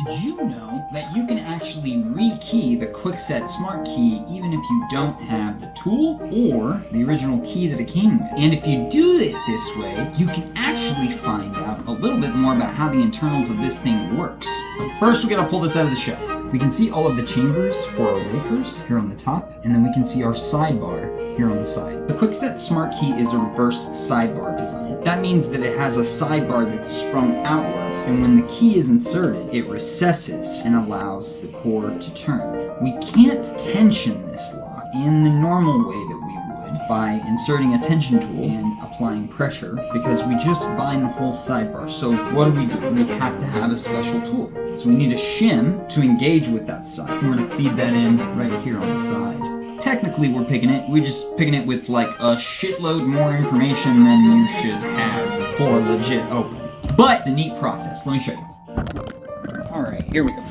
Did you know that you can actually rekey the kwikset smart key even if you don't have the tool or the original key that it came with? And if you do it this way, you can actually find out a little bit more about how the internals of this thing works. But first, we gotta pull this out of the shell. We can see all of the chambers for our wafers here on the top, and then we can see our sidebar here on the side. The kwikset smart key is a reverse sidebar design. That means that it has a sidebar that's sprung outwards, and when the key is inserted, it recesses and allows the core to turn. We can't tension this lock in the normal way that we would by inserting a tension tool and applying pressure, because we just bind the whole sidebar. So what do? We have to have a special tool. So we need a shim to engage with that side. We're gonna feed that in right here on the side. Technically we're just picking it with like a shitload more information than you should have for a legit open. But it's a neat process, let me show you. Alright, here we go.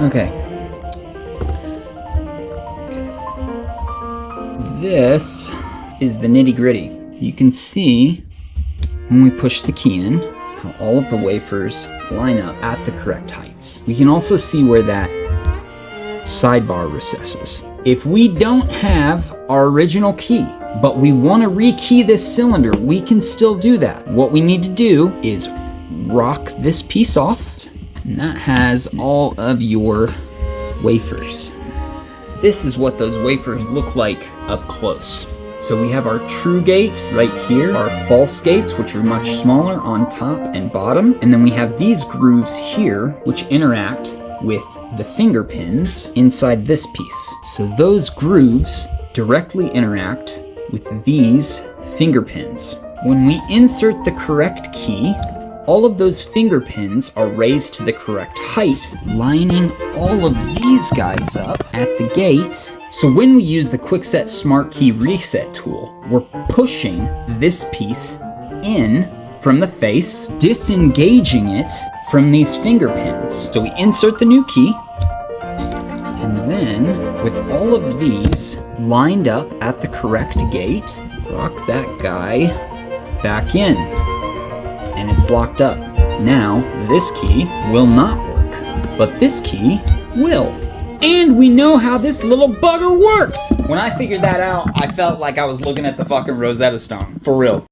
Okay. This is the nitty-gritty. You can see when we push the key in how all of the wafers line up at the correct heights. We can also see where that sidebar recesses. If we don't have our original key, but we want to rekey this cylinder, we can still do that. What we need to do is rock this piece off, and that has all of your wafers. This is what those wafers look like up close. So we have our true gate right here, our false gates, which are much smaller on top and bottom, and then we have these grooves here, which interact with the finger pins inside this piece. So those grooves directly interact with these finger pins. When we insert the correct key, all of those finger pins are raised to the correct height, lining all of these guys up at the gate. So when we use the kwikset smart key reset tool, we're pushing this piece in from the face, disengaging it from these finger pins. So we insert the new key, and then with all of these lined up at the correct gate, rock that guy back in. And it's locked up. Now, this key will not work, but this key will. And we know how this little bugger works! When I figured that out, I felt like I was looking at the fucking Rosetta Stone. For real.